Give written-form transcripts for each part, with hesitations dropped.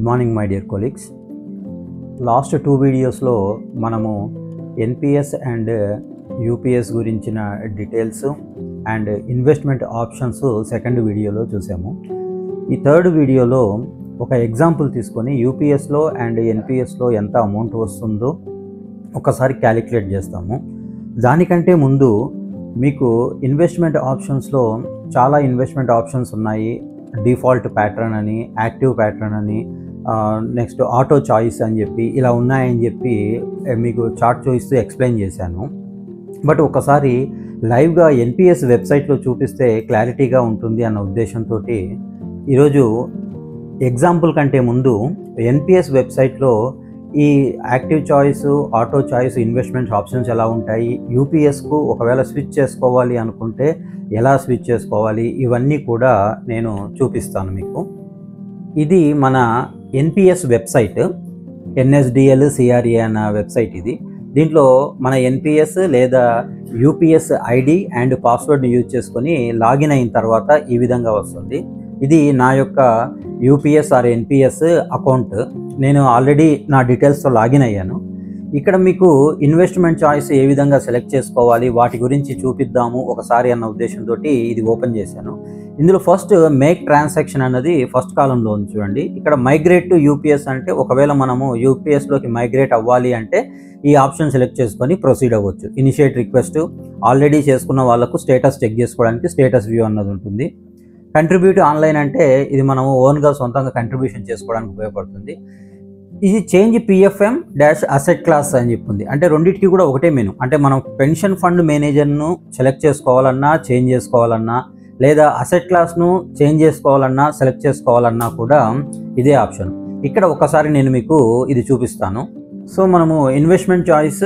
Good morning my dear colleagues. Last 2 వీడియోస్లో మనము NPS and UPS గురించిన details and investment options second వీడియోలో చూసాము. ఈ థర్డ్ వీడియోలో ఒక ఎగ్జాంపుల్ తీసుకొని యూపీఎస్లో అండ్ ఎన్పిఎస్లో ఎంత అమౌంట్ వస్తుందో ఒకసారి క్యాలిక్యులేట్ చేస్తాము. దానికంటే ముందు మీకు ఇన్వెస్ట్మెంట్ ఆప్షన్స్లో చాలా ఇన్వెస్ట్మెంట్ ఆప్షన్స్ ఉన్నాయి. డిఫాల్ట్ ప్యాటర్న్ అని, యాక్టివ్ ప్యాటర్న్ అని, నెక్స్ట్ ఆటో చాయిస్ అని చెప్పి ఇలా ఉన్నాయని చెప్పి మీకు చార్ట్ చూపిస్తూ ఎక్స్ప్లెయిన్ చేశాను. బట్ ఒకసారి లైవ్గా ఎన్పిఎస్ వెబ్సైట్లో చూపిస్తే క్లారిటీగా ఉంటుంది అన్న ఉద్దేశంతో ఈరోజు ఎగ్జాంపుల్ కంటే ముందు ఎన్పిఎస్ వెబ్సైట్లో ఈ active choice, auto choice investment options ఎలా ఉంటాయి, యూపీఎస్కు ఒకవేళ స్విచ్ చేసుకోవాలి అనుకుంటే ఎలా స్విచ్ చేసుకోవాలి, ఇవన్నీ కూడా నేను చూపిస్తాను మీకు. ఇది మన ఎన్పిఎస్ వెబ్సైట్, ఎన్ఎస్డిఎల్ సిఆర్ఏ అన్న వెబ్సైట్ ఇది. దీంట్లో మన ఎన్పిఎస్ లేదా యూపీఎస్ ఐడి అండ్ పాస్వర్డ్ని యూజ్ చేసుకొని లాగిన్ అయిన తర్వాత ఈ విధంగా వస్తుంది. ఇది నా యొక్క యూపీఎస్ ఆర్ ఎన్పిఎస్ అకౌంట్. నేను ఆల్రెడీ నా డీటెయిల్స్తో లాగిన్ అయ్యాను. ఇక్కడ మీకు ఇన్వెస్ట్మెంట్ చాయిస్ ఏ విధంగా సెలెక్ట్ చేసుకోవాలి వాటి గురించి చూపిద్దాము ఒకసారి అన్న ఉద్దేశంతో ఇది ఓపెన్ చేశాను. ఇందులో ఫస్ట్ మేక్ ట్రాన్సాక్షన్ అన్నది ఫస్ట్ కాలంలో ఉంది చూడండి. ఇక్కడ మైగ్రేట్ టు యూపీఎస్ అంటే ఒకవేళ మనము యూపీఎస్లోకి మైగ్రేట్ అవ్వాలి అంటే ఈ ఆప్షన్ సెలెక్ట్ చేసుకొని ప్రొసీడ్ అవ్వచ్చు. ఇనిషియేట్ రిక్వెస్ట్, ఆల్రెడీ చేసుకున్న వాళ్ళకు స్టేటస్ చెక్ చేసుకోవడానికి స్టేటస్ వ్యూ అన్నది ఉంటుంది. కంట్రిబ్యూట్ ఆన్లైన్ అంటే ఇది మనము ఓన్గా సొంతంగా కంట్రిబ్యూషన్ చేసుకోవడానికి ఉపయోగపడుతుంది. ఇది change PFM dash asset class అని చెప్పింది. అంటే రెండింటికి కూడా ఒకటే మెనూ. అంటే మనం పెన్షన్ ఫండ్ మేనేజర్ను సెలెక్ట్ చేసుకోవాలన్నా, చేంజ్ చేసుకోవాలన్నా, లేదా అసెట్ క్లాస్ను చేంజ్ చేసుకోవాలన్నా, సెలెక్ట్ చేసుకోవాలన్నా కూడా ఇదే ఆప్షన్. ఇక్కడ ఒకసారి నేను మీకు ఇది చూపిస్తాను. సో మనము ఇన్వెస్ట్మెంట్ చాయిస్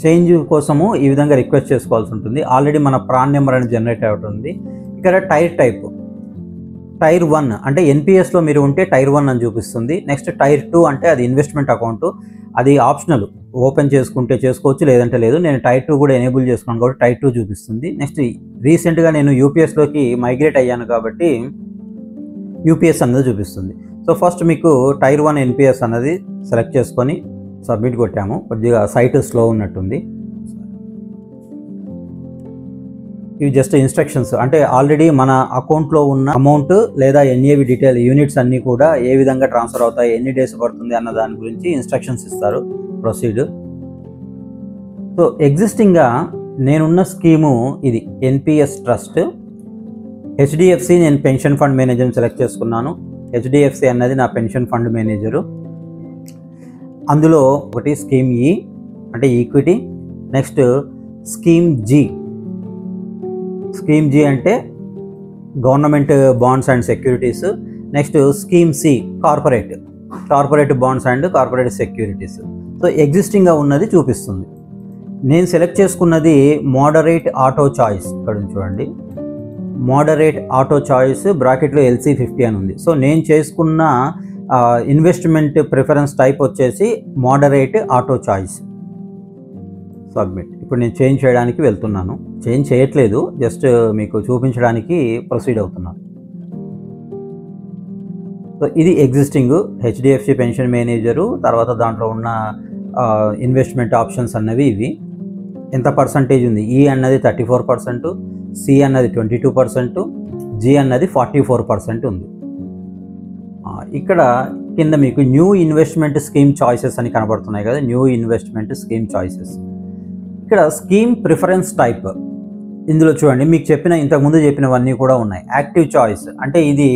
చేంజ్ కోసము ఈ విధంగా రిక్వెస్ట్ చేసుకోవాల్సి ఉంటుంది. ఆల్రెడీ మన ప్రాన్ నెంబర్ అనేది జనరేట్ అవుతుంది. ఇక్కడ టైర్ టైప్ టైర్ 1 అంటే ఎన్పిఎస్లో మీరు ఉంటే టైర్ 1 అని చూపిస్తుంది. నెక్స్ట్ టైర్ 2 అంటే అది ఇన్వెస్ట్మెంట్ అకౌంట్, అది ఆప్షనల్, ఓపెన్ చేసుకుంటే చేసుకోవచ్చు లేదంటే లేదు. నేను టైర్ 2 కూడా ఎనేబుల్ చేసుకున్నాను కాబట్టి టైర్ 2 చూపిస్తుంది. నెక్స్ట్ రీసెంట్గా నేను యూపీఎస్లోకి మైగ్రేట్ అయ్యాను కాబట్టి యూపీఎస్ అన్నది చూపిస్తుంది. సో ఫస్ట్ మీకు టైర్ 1 ఎన్పిఎస్ అన్నది సెలెక్ట్ చేసుకొని సబ్మిట్ కొట్టాము. కొద్దిగా సైట్ స్లో ఉన్నట్టుంది. ఇవి జస్ట్ ఇన్స్ట్రక్షన్స్, అంటే ఆల్రెడీ మన అకౌంట్లో ఉన్న అమౌంట్ లేదా ఎన్ఏవి డీటెయిల్ యూనిట్స్ అన్నీ కూడా ఏ విధంగా ట్రాన్స్ఫర్ అవుతాయి, ఎన్ని డేస్ పడుతుంది అన్న దాని గురించి ఇన్స్ట్రక్షన్స్ ఇస్తారు. ప్రొసీడ్. సో ఎగ్జిస్టింగ్గా నేనున్న స్కీము ఇది ఎన్పిఎస్ ట్రస్ట్. హెచ్డిఎఫ్సి నేను పెన్షన్ ఫండ్ మేనేజర్ని సెలెక్ట్ చేసుకున్నాను. హెచ్డిఎఫ్సి అన్నది నా పెన్షన్ ఫండ్ మేనేజరు. అందులో ఒకటి స్కీమ్ ఈ అంటే equity, next scheme G. Scheme G అంటే government bonds and securities. Next scheme C corporate bonds and corporate securities. So ఎగ్జిస్టింగ్గా ఉన్నది చూపిస్తుంది. నేను సెలెక్ట్ చేసుకున్నది మోడరేట్ ఆటో చాయిస్. ఇక్కడ చూడండి, మోడరేట్ ఆటో చాయిస్ బ్రాకెట్లో LC50 అని ఉంది. సో నేను చేసుకున్న ఇన్వెస్ట్మెంట్ ప్రిఫరెన్స్ టైప్ వచ్చేసి మోడరేట్ ఆటో చాయిస్. సబ్మిట్. ఇప్పుడు నేను చేంజ్ చేయడానికి వెళ్తున్నాను. చేంజ్ చేయట్లేదు, జస్ట్ మీకు చూపించడానికి ప్రొసీడ్ అవుతున్నాను. సో ఇది ఎగ్జిస్టింగ్ హెచ్డిఎఫ్సి పెన్షన్ మేనేజరు. తర్వాత దాంట్లో ఉన్న ఇన్వెస్ట్మెంట్ ఆప్షన్స్ అన్నవి ఇవి. ఎంత పర్సంటేజ్ ఉంది? ఈ అన్నది 34%, సి అన్నది 22%, జి అన్నది 44% ఉంది. ఇక్కడ కింద మీకు న్యూ ఇన్వెస్ట్మెంట్ స్కీమ్ చాయిసెస్ అని కనబడుతున్నాయి కదా, న్యూ ఇన్వెస్ట్మెంట్ స్కీమ్ చాయిసెస్. ఇక్కడ స్కీమ్ ప్రిఫరెన్స్ టైప్ ఇందులో చూడండి, మీకు ఇంతకుముందు చెప్పినవన్నీ కూడా ఉన్నాయి. యాక్టివ్ చాయిస్ అంటే ఇది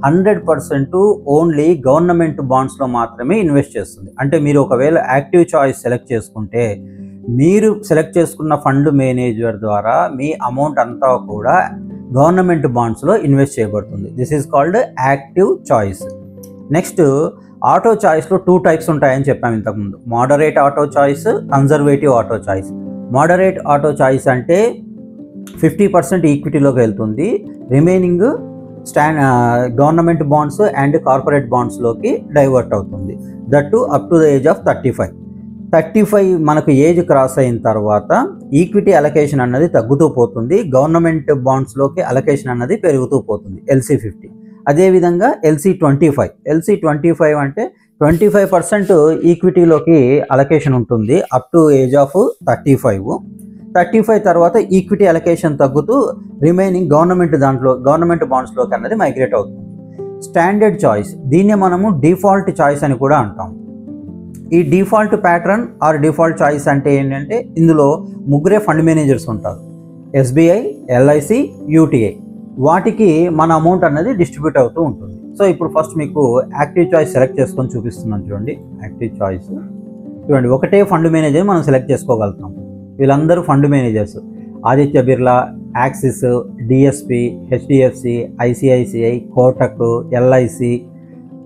100% ఓన్లీ గవర్నమెంట్ బాండ్స్లో మాత్రమే ఇన్వెస్ట్ చేస్తుంది. అంటే మీరు ఒకవేళ యాక్టివ్ చాయిస్ సెలెక్ట్ చేసుకుంటే మీరు సెలెక్ట్ చేసుకున్న ఫండ్ మేనేజర్ ద్వారా మీ అమౌంట్ అంతా కూడా గవర్నమెంట్ బాండ్స్లో ఇన్వెస్ట్ చేయబడుతుంది. This is called active choice. Next auto చాయిస్లో 2 టైప్స్ ఉంటాయని చెప్పాము ఇంతకుముందు. Moderate auto choice, conservative auto choice. Moderate auto choice అంటే 50% ఈక్విటీలోకి వెళ్తుంది, remaining government bonds and corporate బాండ్స్లోకి డైవర్ట్ అవుతుంది. That up to the age of 35 మనకు ఏజ్ క్రాస్ అయిన తర్వాత ఈక్విటీ అలొకేషన్ అన్నది తగ్గుతూ పోతుంది, గవర్నమెంట్ బాండ్స్లోకి అలొకేషన్ అన్నది పెరుగుతూ పోతుంది. LC50 అదేవిధంగా LC25 అంటే 25% ఈక్విటీలోకి అలొకేషన్ ఉంటుంది అప్ టు ఏజ్ ఆఫ్ 35 తర్వాత ఈక్విటీ అలొకేషన్ తగ్గుతూ రిమైనింగ్ గవర్నమెంట్ బాండ్స్లోకి అన్నది మైగ్రేట్ అవుతుంది. స్టాండర్డ్ చాయిస్, దీన్ని మనము డిఫాల్ట్ చాయిస్ అని కూడా అంటాం. ఈ default pattern or default choice అంటే ఏంటంటే ఇందులో ముగ్గురే ఫండ్ మేనేజర్స్ ఉంటారు, SBI, LIC, UTI. వాటికి మన అమౌంట్ అన్నది డిస్ట్రిబ్యూట్ అవుతూ ఉంటుంది. సో ఇప్పుడు ఫస్ట్ మీకు యాక్టివ్ చాయిస్ సెలెక్ట్ చేసుకొని చూపిస్తున్నాను చూడండి. యాక్టివ్ చాయిస్ చూడండి, ఒకటే ఫండ్ మేనేజర్ మనం సెలెక్ట్ చేసుకోగలుగుతాం. వీళ్ళందరూ fund managers Aditya Birla, axis, DSP, HDFC, ICICI, Kotak, LIC,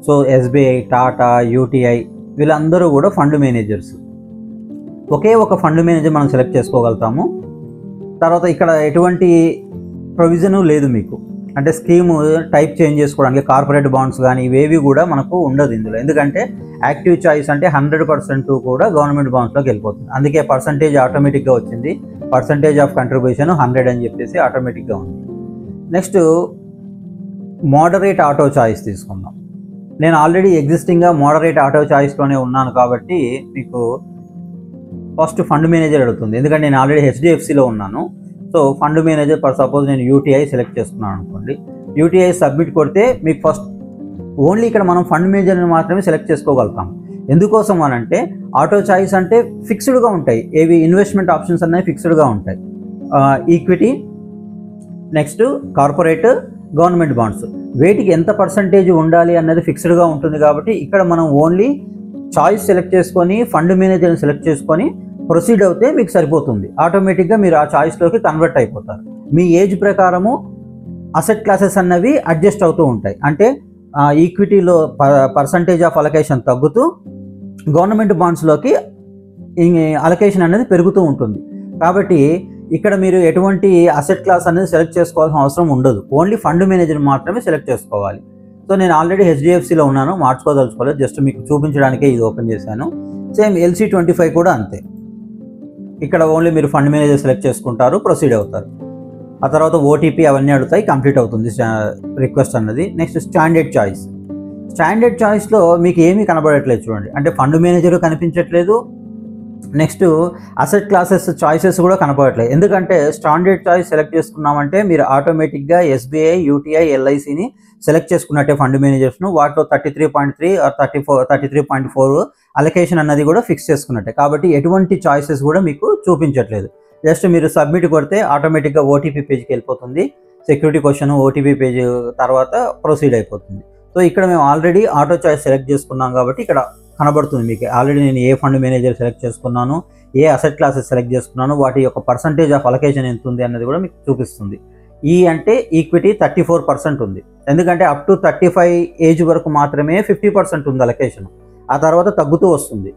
so SBI, Tata, UTI వీళ్ళందరూ కూడా ఫండ్ మేనేజర్స్. ఒకే ఒక ఫండ్ మేనేజర్ మనం సెలెక్ట్ చేసుకోగలుగుతాము. తర్వాత ఇక్కడ ఎటువంటి ప్రొవిజను లేదు మీకు, అంటే స్కీమ్ టైప్ చేంజ్ చేసుకోవడానికి కార్పొరేట్ బాండ్స్ కానీ ఇవేవి కూడా మనకు ఉండదు ఇందులో. ఎందుకంటే యాక్టివ్ చాయిస్ అంటే 100% కూడా గవర్నమెంట్ బాండ్స్లోకి వెళ్ళిపోతుంది. అందుకే పర్సంటేజ్ ఆటోమేటిక్గా వచ్చింది, పర్సంటేజ్ ఆఫ్ కంట్రిబ్యూషన్ 100 అని చెప్పేసి ఆటోమేటిక్గా ఉంది. నెక్స్ట్ మోడరేట్ ఆటో చాయిస్ తీసుకుందాం. నేను ఆల్రెడీ ఎగ్జిస్టింగ్గా మోడరేట్ ఆటో చాయిస్లోనే ఉన్నాను కాబట్టి మీకు ఫస్ట్ ఫండ్ మేనేజర్ అడుగుతుంది, ఎందుకంటే నేను ఆల్రెడీ HDFCలో ఉన్నాను. So fund manager for suppose నేను UTI సెలెక్ట్ చేసుకున్నాను అనుకోండి. UTI సబ్మిట్ కొడితే మీకు ఫస్ట్ ఓన్లీ ఇక్కడ మనం ఫండ్ మేనేజర్ని మాత్రమే సెలెక్ట్ చేసుకోగలుగుతాం. ఎందుకోసం అనంటే ఆటో చాయిస్ అంటే ఫిక్స్డ్గా ఉంటాయి, ఏవి ఇన్వెస్ట్మెంట్ ఆప్షన్స్ అనేవి ఫిక్స్డ్గా ఉంటాయి. Equity, next corporate, government bonds, వేటికి ఎంత పర్సంటేజ్ ఉండాలి అన్నది ఫిక్స్డ్గా ఉంటుంది. కాబట్టి ఇక్కడ మనం ఓన్లీ చాయిస్ సెలెక్ట్ చేసుకొని ఫండ్ మేనేజర్ని సెలెక్ట్ చేసుకొని ప్రొసీడ్ అవుతే మీకు సరిపోతుంది. ఆటోమేటిక్గా మీరు ఆ చాయిస్లోకి కన్వర్ట్ అయిపోతారు. మీ ఏజ్ ప్రకారము అసెట్ క్లాసెస్ అన్నవి అడ్జస్ట్ అవుతూ ఉంటాయి. అంటే ఈక్విటీలో పర్సంటేజ్ ఆఫ్ అలొకేషన్ తగ్గుతూ గవర్నమెంట్ బాండ్స్లోకి అలొకేషన్ అనేది పెరుగుతూ ఉంటుంది. కాబట్టి ఇక్కడ మీరు ఎటువంటి అసెట్ క్లాస్ అనేది సెలెక్ట్ చేసుకోవాల్సిన అవసరం ఉండదు, ఓన్లీ ఫండ్ మేనేజర్ మాత్రమే సెలెక్ట్ చేసుకోవాలి. సో నేను ఆల్రెడీ HDFCలో ఉన్నాను, మార్చుకోదలుచుకోలేదు, జస్ట్ మీకు చూపించడానికే ఇది ఓపెన్ చేశాను. సేమ్ LC25 కూడా అంతే. ఇక్కడ ఓన్లీ మీరు ఫండ్ మేనేజర్ సెలెక్ట్ చేసుకుంటారు, ప్రొసీడ్ అవుతారు. ఆ తర్వాత OTP అవన్నీ అడుగుతాయి, కంప్లీట్ అవుతుంది రిక్వెస్ట్ అన్నది. నెక్స్ట్ స్టాండర్డ్ చాయిస్లో మీకు ఏమీ కనబడట్లేదు చూడండి, అంటే ఫండ్ మేనేజర్ కనిపించట్లేదు, నెక్స్ట్ అసెట్ క్లాసెస్ చాయిసెస్ కూడా కనపడట్లేదు. ఎందుకంటే స్టాండర్డ్ చాయిస్ సెలెక్ట్ చేసుకున్నామంటే మీరు ఆటోమేటిక్గా SBI, UTI, LICని సెలెక్ట్ చేసుకున్నట్టే ఫండ్ మేనేజర్స్ను. వాటిలో 33.3 33.4 అలొకేషన్ అన్నది కూడా ఫిక్స్ చేసుకున్నట్టే. కాబట్టి ఎటువంటి చాయిసెస్ కూడా మీకు చూపించట్లేదు. జస్ట్ మీరు సబ్మిట్ కొడితే ఆటోమేటిక్గా OTP పేజ్కి వెళ్ళిపోతుంది. సెక్యూరిటీ క్వశ్చన్ OTP పేజ్ తర్వాత ప్రొసీడ్ అయిపోతుంది. సో ఇక్కడ మేము ఆల్రెడీ ఆటో చాయిస్ సెలెక్ట్ చేసుకున్నాం కాబట్టి ఇక్కడ కనబడుతుంది మీకు ఆల్రెడీ నేను ఏ ఫండ్ మేనేజర్ సెలెక్ట్ చేసుకున్నాను, ఏ అసెట్ క్లాసెస్ సెలెక్ట్ చేసుకున్నాను, వాటి యొక్క పర్సంటేజ్ ఆఫ్ అలొకేషన్ ఎంత ఉంది అన్నది కూడా మీకు చూపిస్తుంది. ఈ అంటే ఈక్విటీ 34% ఉంది, ఎందుకంటే అప్ టు 35 ఏజ్ వరకు మాత్రమే 50% ఉంది అలొకేషన్. ఆ తర్వాత తగ్గుతూ వస్తుంది.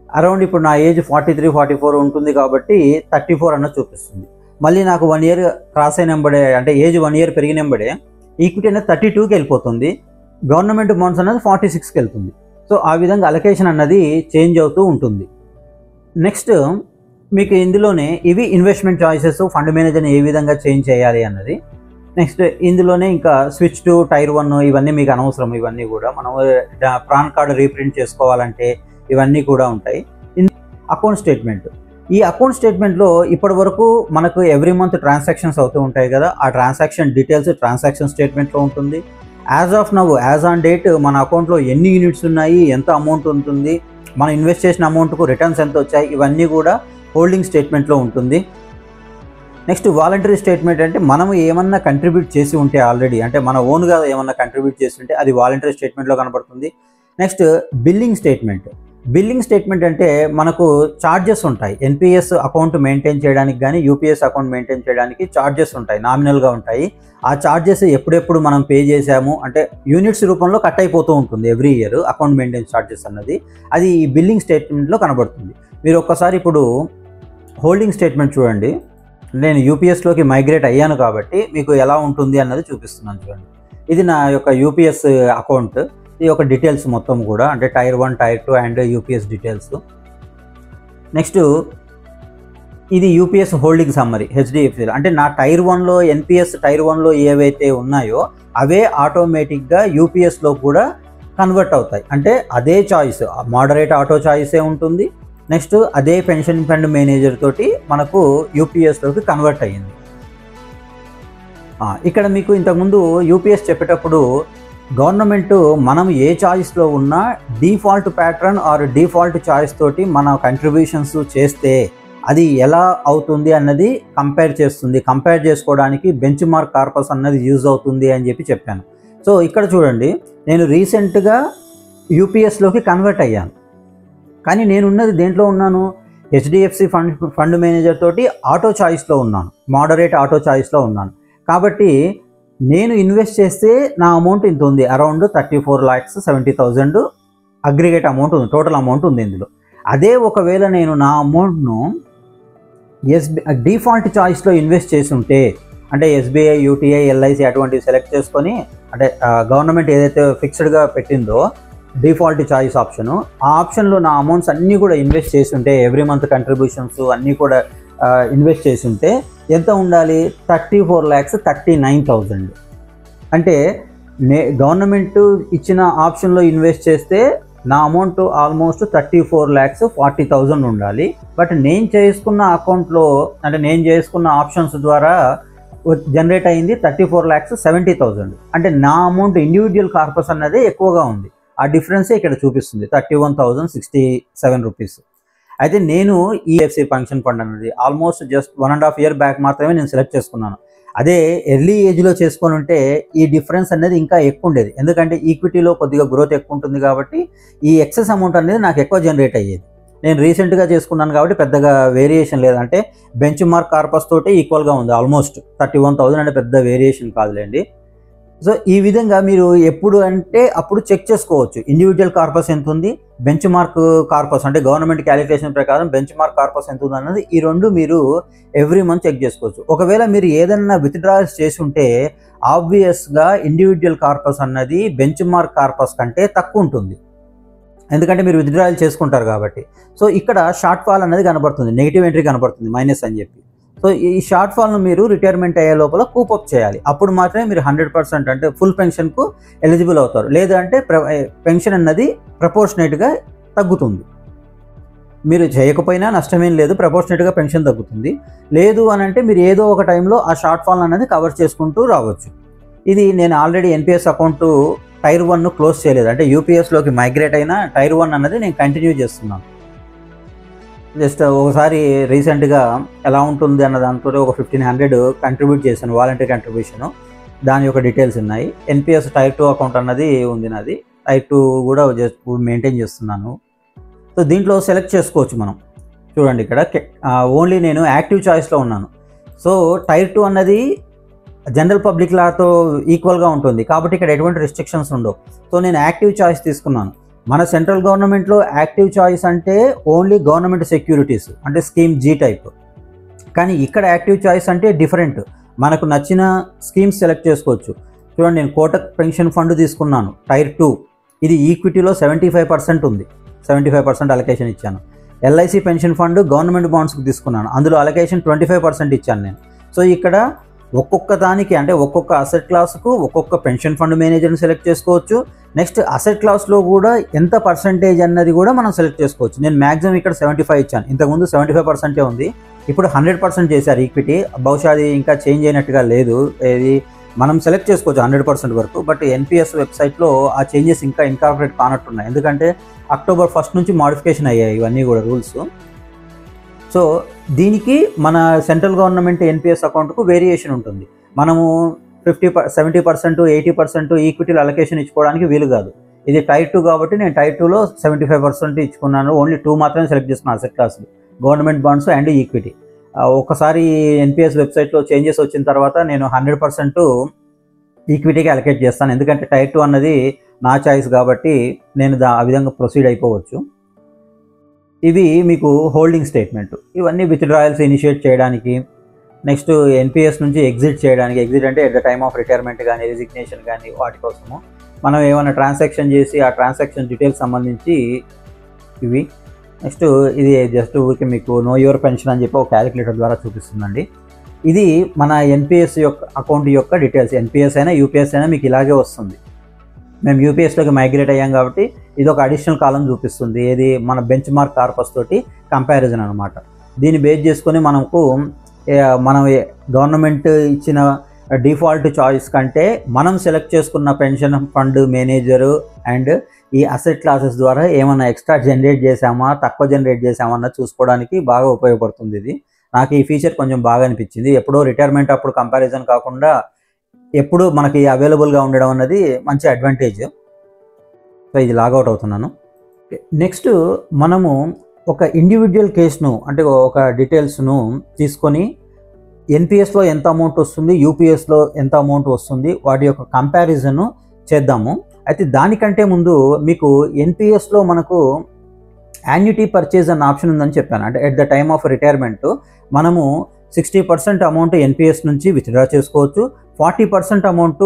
అరౌండ్ ఇప్పుడు నా ఏజ్ 43-44 ఉంటుంది కాబట్టి 34 అన్నది చూపిస్తుంది. మళ్ళీ నాకు 1 ఇయర్ క్రాస్ అయినంబడే, అంటే ఏజ్ 1 ఇయర్ పెరిగినంబడే ఈక్విటీ అనేది 32కి వెళ్ళిపోతుంది, గవర్నమెంట్ బాండ్స్ అనేది 46కి వెళ్తుంది. సో ఆ విధంగా అలొకేషన్ అన్నది చేంజ్ అవుతూ ఉంటుంది. నెక్స్ట్ మీకు ఇందులోనే ఇవి ఇన్వెస్ట్మెంట్ చాయిసెస్, ఫండ్ మేనేజర్ని ఏ విధంగా చేంజ్ చేయాలి అన్నది. నెక్స్ట్ ఇందులోనే ఇంకా స్విచ్ టు టైర్ 1 ఇవన్నీ మీకు అనవసరం. ఇవన్నీ కూడా మనం పాన్ కార్డు రీప్రింట్ చేసుకోవాలంటే ఇవన్నీ కూడా ఉంటాయి. అకౌంట్ స్టేట్మెంట్, ఈ అకౌంట్ స్టేట్మెంట్లో ఇప్పటి వరకు మనకు ఎవ్రీ మంత్ ట్రాన్సాక్షన్స్ అవుతూ ఉంటాయి కదా, ఆ ట్రాన్సాక్షన్ డీటెయిల్స్ ట్రాన్సాక్షన్ స్టేట్మెంట్లో ఉంటుంది. As of now, as on date మన అకౌంట్లో ఎన్ని యూనిట్స్ ఉన్నాయి, ఎంత అమౌంట్ ఉంటుంది, మనం ఇన్వెస్ట్ చేసిన అమౌంట్కు రిటర్న్స్ ఎంత వచ్చాయి, ఇవన్నీ కూడా హోల్డింగ్ స్టేట్మెంట్లో ఉంటుంది. నెక్స్ట్ వాలంటరీ స్టేట్మెంట్ అంటే మనము ఏమన్నా కంట్రిబ్యూట్ చేసి ఉంటే ఆల్రెడీ, అంటే మన ఓన్గా ఏమన్నా కంట్రిబ్యూట్ చేసి ఉంటే అది వాలంటరీ స్టేట్మెంట్లో కనబడుతుంది. నెక్స్ట్ బిల్లింగ్ స్టేట్మెంట్ అంటే మనకు ఛార్జెస్ ఉంటాయి. NPS అకౌంట్ మెయింటైన్ చేయడానికి కానీ UPS అకౌంట్ మెయింటైన్ చేయడానికి ఛార్జెస్ ఉంటాయి, నామినల్గా ఉంటాయి. ఆ ఛార్జెస్ ఎప్పుడెప్పుడు మనం పే చేసాము అంటే యూనిట్స్ రూపంలో కట్ అయిపోతూ ఉంటుంది every year account maintain charges అన్నది, అది ఈ బిల్లింగ్ స్టేట్మెంట్లో కనబడుతుంది. మీరు ఒక్కసారి ఇప్పుడు హోల్డింగ్ స్టేట్మెంట్ చూడండి, నేను UPSలోకి మైగ్రేట్ అయ్యాను కాబట్టి మీకు ఎలా ఉంటుంది అన్నది చూపిస్తున్నాను చూడండి. ఇది నా యొక్క UPS అకౌంట్, ఈ యొక్క డీటెయిల్స్ మొత్తం కూడా, అంటే tier 1, tier 2 and UPS details. Next ఇది యూపీఎస్ హోల్డింగ్ సమ్మరీ హెచ్డిఎఫ్సిలో. అంటే నా టైర్ 1లో ఎన్పిఎస్ టైర్ 1లో ఏవైతే ఉన్నాయో అవే ఆటోమేటిక్గా యూపీఎస్లో కూడా కన్వర్ట్ అవుతాయి. అంటే అదే చాయిస్, మోడరేట్ ఆటో చాయిసే ఉంటుంది. నెక్స్ట్ అదే పెన్షన్ ఫండ్ మేనేజర్ తోటి మనకు యూపీఎస్లోకి కన్వర్ట్ అయ్యింది. ఇక్కడ మీకు ఇంతకుముందు యూపీఎస్ చెప్పేటప్పుడు గవర్నమెంట్ మనం ఏ చాయిస్లో ఉన్నా default pattern or default choice తోటి మన కంట్రిబ్యూషన్స్ చేస్తే అది ఎలా అవుతుంది అన్నది కంపేర్ చేస్తుంది. కంపేర్ చేసుకోవడానికి బెంచ్ మార్క్ కార్పస్ అన్నది యూజ్ అవుతుంది అని చెప్పాను. సో ఇక్కడ చూడండి, నేను రీసెంట్గా యూపీఎస్లోకి కన్వర్ట్ అయ్యాను. కానీ నేనున్నది దేంట్లో ఉన్నాను, హెచ్డిఎఫ్సి ఫండ్ మేనేజర్ తోటి ఆటో చాయిస్లో ఉన్నాను, మోడరేట్ ఆటో చాయిస్లో ఉన్నాను. కాబట్టి నేను ఇన్వెస్ట్ చేస్తే నా అమౌంట్ ఇంత ఉంది, అరౌండ్ 34,70,000 అగ్రిగేట్ అమౌంట్ ఉంది, టోటల్ అమౌంట్ ఉంది ఇందులో. అదే ఒకవేళ నేను నా అమౌంట్ను డిఫాల్ట్ చాయిస్లో ఇన్వెస్ట్ చేసి ఉంటే, అంటే ఎస్బీఐ, యూటీఐ, ఎల్ఐసి అటువంటివి సెలెక్ట్ చేసుకొని, అంటే గవర్నమెంట్ ఏదైతే ఫిక్స్డ్గా పెట్టిందో డిఫాల్ట్ చాయిస్ ఆప్షను, ఆ ఆప్షన్లో నా అమౌంట్స్ అన్నీ కూడా ఇన్వెస్ట్ చేసి ఉంటే, ఎవ్రీ మంత్ కంట్రిబ్యూషన్స్ అన్నీ కూడా ఇన్వెస్ట్ చేసి ఉంటే ఎంత ఉండాలి, 34,39,000. అంటే గవర్నమెంట్ ఇచ్చిన ఆప్షన్లో ఇన్వెస్ట్ చేస్తే నా అమౌంట్ ఆల్మోస్ట్ 34,40,000 ఉండాలి. బట్ నేను చేసుకున్న అకౌంట్లో, అంటే నేను చేసుకున్న ఆప్షన్స్ ద్వారా జనరేట్ అయింది 34,70,000. అంటే నా అమౌంట్ ఇండివిజువల్ కార్పస్ అన్నది ఎక్కువగా ఉంది. ఆ డిఫరెన్సే ఇక్కడ చూపిస్తుంది, 31,067 రూపీస్. అయితే నేను ఈఎఫ్సి పెన్షన్ ఫండ్ అన్నది ఆల్మోస్ట్ జస్ట్ 1.5 year బ్యాక్ మాత్రమే నేను సెలెక్ట్ చేసుకున్నాను. అదే ఎర్లీ ఏజ్లో చేసుకొని ఉంటే ఈ డిఫరెన్స్ అనేది ఇంకా ఎక్కువ ఉండేది. ఎందుకంటే ఈక్విటీలో కొద్దిగా గ్రోత్ ఎక్కువ ఉంటుంది కాబట్టి ఈ ఎక్సెస్ అమౌంట్ అనేది నాకు ఎక్కువ జనరేట్ అయ్యేది. నేను రీసెంట్గా చేసుకున్నాను కాబట్టి పెద్దగా వేరియేషన్ లేదు. అంటే బెంచ్ మార్క్ కార్పస్ తోటి ఈక్వల్గా ఉంది, ఆల్మోస్ట్ 31,000 అంటే పెద్ద వేరియేషన్ కాదులేండి. సో ఈ విధంగా మీరు ఎప్పుడు అంటే అప్పుడు చెక్ చేసుకోవచ్చు, ఇండివిజువల్ కార్పస్ ఎంత ఉంది, బెంచ్ మార్క్ కార్పస్ అంటే గవర్నమెంట్ క్యాలిక్యులేషన్ ప్రకారం బెంచ్ మార్క్ కార్పస్ ఎంత ఉంది అన్నది ఈ రెండు మీరు ఎవ్రీ మంత్ చెక్ చేసుకోవచ్చు. ఒకవేళ మీరు ఏదైనా విత్డ్రాయల్స్ చేసి ఉంటే ఆబ్వియస్గా ఇండివిజువల్ కార్పస్ అన్నది బెంచ్ మార్క్ కార్పస్ కంటే తక్కువ ఉంటుంది, ఎందుకంటే మీరు విత్డ్రాయల్ చేసుకుంటారు కాబట్టి. సో ఇక్కడ షార్ట్ ఫాల్ అనేది కనబడుతుంది, నెగిటివ్ ఎంట్రీ కనబడుతుంది, మైనస్ అని చెప్పి. సో ఈ షార్ట్ ఫాల్ను మీరు రిటైర్మెంట్ అయ్యే లోపల కూపప్ చేయాలి. అప్పుడు మాత్రమే మీరు 100% అంటే ఫుల్ పెన్షన్కు ఎలిజిబుల్ అవుతారు. లేదంటే పెన్షన్ అన్నది ప్రపోర్షనేట్గా తగ్గుతుంది. మీరు చేయకపోయినా నష్టమేం లేదు, ప్రపోర్షనేట్గా పెన్షన్ తగ్గుతుంది. లేదు అని అంటే మీరు ఏదో ఒక టైంలో ఆ షార్ట్ ఫాల్ అనేది కవర్ చేసుకుంటూ రావచ్చు. ఇది నేను ఆల్రెడీ ఎన్పిఎస్ అకౌంట్ టైర్ 1ను క్లోజ్ చేయలేదు, అంటే యూపీఎస్లోకి మైగ్రేట్ అయిన టైర్ 1 అన్నది నేను కంటిన్యూ చేస్తున్నాను. జస్ట్ ఒకసారి రీసెంట్గా ఎలా ఉంటుంది అన్న దాంతో ఒక 1,500 కంట్రిబ్యూట్ చేశాను, వాలంటీర్ కంట్రిబ్యూషను. దాని యొక్క డీటెయిల్స్ ఉన్నాయి. ఎన్పిఎస్ టైర్ 2 అకౌంట్ అన్నది ఉంది నాది, టైర్ 2 కూడా జస్ట్ మెయింటైన్ చేస్తున్నాను. సో దీంట్లో సెలెక్ట్ చేసుకోవచ్చు మనం. చూడండి ఇక్కడ ఓన్లీ నేను యాక్టివ్ చాయిస్లో ఉన్నాను. సో టైర్ 2 అన్నది జనరల్ పబ్లిక్ లాతో ఈక్వల్గా ఉంటుంది కాబట్టి ఇక్కడ ఎటువంటి రిస్ట్రిక్షన్స్ ఉండవు. సో నేను యాక్టివ్ చాయిస్ తీసుకున్నాను. మన సెంట్రల్ గవర్నమెంట్లో యాక్టివ్ చాయిస్ అంటే ఓన్లీ గవర్నమెంట్ సెక్యూరిటీస్, అంటే స్కీమ్ జీ టైప్. కానీ ఇక్కడ యాక్టివ్ చాయిస్ అంటే డిఫరెంట్, మనకు నచ్చిన స్కీమ్స్ సెలెక్ట్ చేసుకోవచ్చు. చూడండి, నేను కోటక్ పెన్షన్ ఫండ్ తీసుకున్నాను టైర్ 2, ఇది ఈక్విటీలో 75% ఉంది, 75% అలొకేషన్ ఇచ్చాను. ఎల్ఐసి పెన్షన్ ఫండ్ గవర్నమెంట్ బాండ్స్కి తీసుకున్నాను, అందులో అలొకేషన్ 25% ఇచ్చాను నేను. సో ఇక్కడ ఒక్కొక్క దానికి అంటే ఒక్కొక్క అసెట్ క్లాస్కు ఒక్కొక్క పెన్షన్ ఫండ్ మేనేజర్ని సెలెక్ట్ చేసుకోవచ్చు. నెక్స్ట్ అసెట్ క్లాస్లో కూడా ఎంత పర్సంటేజ్ అన్నది కూడా మనం సెలెక్ట్ చేసుకోవచ్చు. నేను మ్యాక్సిమం ఇక్కడ 75 ఇచ్చాను, ఇంతకుముందు 75% ఉంది, ఇప్పుడు 100% చేశారు ఈక్విటీ. బహుశా అది ఇంకా చేంజ్ అయినట్టుగా లేదు, ఇది మనం సెలెక్ట్ చేసుకోవచ్చు 100% వరకు. బట్ ఎన్పిఎస్ వెబ్సైట్లో ఆ చేంజెస్ ఇంకా ఇన్కార్పొరేట్ కానట్టున్నాయి, ఎందుకంటే October 1 నుంచి మాడిఫికేషన్ అయ్యాయి ఇవన్నీ కూడా రూల్స్. సో దీనికి మన సెంట్రల్ గవర్నమెంట్ ఎన్పిఎస్ అకౌంట్కు వేరియేషన్ ఉంటుంది. మనము 70%, 80% ఈక్విటీలో అలొకేషన్ ఇచ్చుకోవడానికి వీలు కాదు. ఇది టైర్ 2 కాబట్టి నేను టైర్ 2లో 75% ఇచ్చుకున్నాను. ఓన్లీ 2 మాత్రమే సెలెక్ట్ చేసుకున్నాను అసెట్ క్లాసులు, గవర్నమెంట్ బాండ్స్ అండ్ ఈక్విటీ. ఒకసారి ఎన్పిఎస్ వెబ్సైట్లో చేంజెస్ వచ్చిన తర్వాత నేను 100% ఈక్విటీకి అలొకేట్ చేస్తాను, ఎందుకంటే టైర్ 2 అన్నది నా చాయిస్ కాబట్టి నేను ఆ విధంగా ప్రొసీడ్ అయిపోవచ్చు. ఇవి మీకు హోల్డింగ్ స్టేట్మెంట్, ఇవన్నీ విత్డ్రాయల్స్ ఇనిషియేట్ చేయడానికి, నెక్స్ట్ ఎన్పిఎస్ నుంచి ఎగ్జిట్ చేయడానికి, ఎగ్జిట్ అంటే at the time of retirement కానీ రిజిగ్నేషన్ కానీ వాటి కోసము మనం ఏమైనా ట్రాన్సాక్షన్ చేసి ఆ ట్రాన్సాక్షన్ డీటెయిల్స్ సంబంధించి ఇవి. నెక్స్ట్ ఇది జస్ట్ ఊరికి మీకు నో యువర్ పెన్షన్ అని చెప్పి ఒక క్యాలిక్యులేటర్ ద్వారా చూపిస్తుందండి. ఇది మన ఎన్పిఎస్ యొక్క అకౌంట్ యొక్క డీటెయిల్స్. ఎన్పిఎస్ అయినా యూపీఎస్ అయినా మీకు ఇలాగే వస్తుంది. మేము యూపీఎస్లోకి మైగ్రేట్ అయ్యాం కాబట్టి ఇది ఒక అడిషనల్ కాలం చూపిస్తుంది. ఏది మన బెంచ్ మార్క్ కార్పస్ తోటి కంపారిజన్ అనమాట. దీన్ని బేస్ చేసుకొని మనం గవర్నమెంట్ ఇచ్చిన డిఫాల్ట్ చాయిస్ కంటే మనం సెలెక్ట్ చేసుకున్న పెన్షన్ ఫండ్ మేనేజరు అండ్ ఈ అసెట్ క్లాసెస్ ద్వారా ఏమైనా ఎక్స్ట్రా జనరేట్ చేసామా, తక్కువ జనరేట్ చేసామా అన్నది చూసుకోవడానికి బాగా ఉపయోగపడుతుంది. ఇది నాకు ఈ ఫీచర్ కొంచెం బాగా అనిపించింది. ఎప్పుడో రిటైర్మెంట్ అప్పుడు కంపారిజన్ కాకుండా ఎప్పుడు మనకి అవైలబుల్గా ఉండడం అన్నది మంచి అడ్వాంటేజ్. సో ఇది లాగౌట్ అవుతున్నాను. నెక్స్ట్ మనము ఒక ఇండివిజువల్ కేసును అంటే ఒక డీటెయిల్స్ను తీసుకొని ఎన్పిఎస్లో ఎంత అమౌంట్ వస్తుంది, యూపీఎస్లో ఎంత అమౌంట్ వస్తుంది, వాటి యొక్క కంపారిజన్ చేద్దాము. అయితే దానికంటే ముందు మీకు ఎన్పిఎస్లో మనకు యాన్యుటీ పర్చేజ్ అన్న ఆప్షన్ ఉందని చెప్పాను. అంటే at the time of retirement మనము 60% అమౌంట్ ఎన్పిఎస్ నుంచి విత్డ్రా చేసుకోవచ్చు. 40% అమౌంట్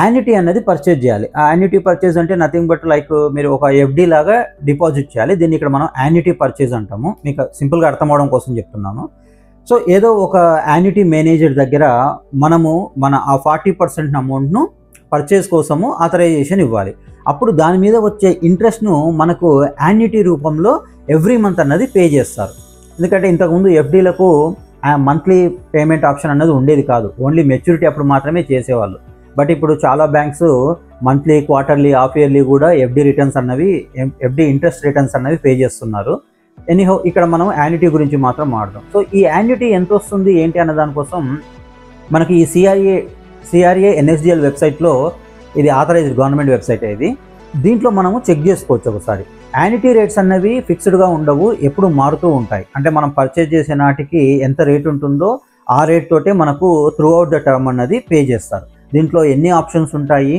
యాన్యుటీ అనేది పర్చేజ్ చేయాలి. ఆ యాన్యుటీ పర్చేజ్ అంటే నథింగ్ బట్ లైక్ మీరు ఒక ఎఫ్డి లాగా డిపాజిట్ చేయాలి. దీన్ని ఇక్కడ మనం యాన్యుటీ పర్చేజ్ అంటాము. మీకు సింపుల్గా అర్థం అవడం కోసం చెప్తున్నాను. సో ఏదో ఒక యాన్యుటీ మేనేజర్ దగ్గర మనము ఆ 40% అమౌంట్ను పర్చేజ్ కోసము ఆథరైజేషన్ ఇవ్వాలి. అప్పుడు దాని మీద వచ్చే ఇంట్రెస్ట్ను మనకు యాన్యుటీ రూపంలో ఎవ్రీ మంత్ అన్నది పే చేస్తారు. ఎందుకంటే ఇంతకుముందు ఎఫ్డీలకు మంత్లీ పేమెంట్ ఆప్షన్ అన్నది ఉండేది కాదు. ఓన్లీ మెచ్యూరిటీ అప్పుడు మాత్రమే చేసేవాళ్ళు. బట్ ఇప్పుడు చాలా banks monthly, quarterly, half yearly కూడా ఎఫ్డి ఇంట్రెస్ట్ రిటర్న్స్ అన్నవి పే చేస్తున్నారు. ఎనీహౌ ఇక్కడ మనం యాన్యుటీ గురించి మాత్రం మాట్లాడదాం. సో ఈ యాన్యుటీ ఎంత వస్తుంది ఏంటి అన్న దానికోసం మనకి ఈ సిఆర్ఏ ఎన్ఎస్డిఎల్ వెబ్సైట్లో, ఇది ఆథరైజ్డ్ గవర్నమెంట్ వెబ్సైట్. ఇది దీంట్లో మనము చెక్ చేసుకోవచ్చు ఒకసారి. యాన్యుటీ రేట్స్ అన్నవి ఫిక్స్డ్గా ఉండవు, ఎప్పుడు మారుతూ ఉంటాయి. అంటే మనం పర్చేజ్ చేసే నాటికి ఎంత రేట్ ఉంటుందో ఆ రేట్ తోటే మనకు త్రూ అవుట్ ద టర్మ్ అన్నది పే చేస్తారు. దీంట్లో ఎన్ని ఆప్షన్స్ ఉంటాయి,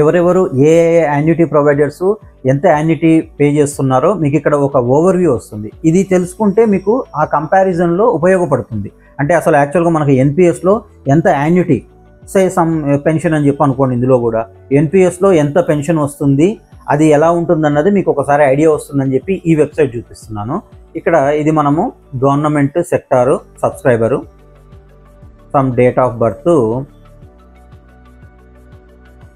ఎవరెవరు ఏ యాన్యుటీ ప్రొవైడర్స్ ఎంత యాన్యుటీ పే చేస్తున్నారో మీకు ఇక్కడ ఒక ఓవర్వ్యూ వస్తుంది. ఇది తెలుసుకుంటే మీకు ఆ కంపారిజన్లో ఉపయోగపడుతుంది. అంటే అసలు యాక్చువల్గా మనకి ఎన్పిఎస్లో ఎంత యాన్యుటీ, సమ్ పెన్షన్ అని చెప్పి అనుకోండి, ఇందులో కూడా ఎన్పిఎస్లో ఎంత పెన్షన్ వస్తుంది, అది ఎలా ఉంటుందన్నది మీకు ఒకసారి ఐడియా వస్తుందని చెప్పి ఈ వెబ్సైట్ చూపిస్తున్నాను. ఇక్కడ ఇది మనము government sector subscriber, some date of birth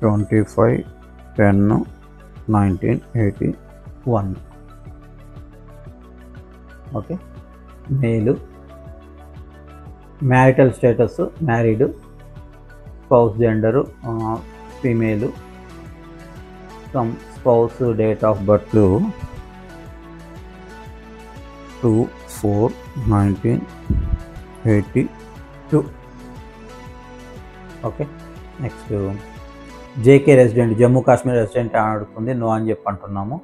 25/10/1981. Okay. Male, marital status married, spouse gender female, some spouse date of birth 2/4/1982. Okay. Next JK resident, Jammu Kashmir resident అని అడుగుతుంది, నో అని చెప్పి అంటున్నాము.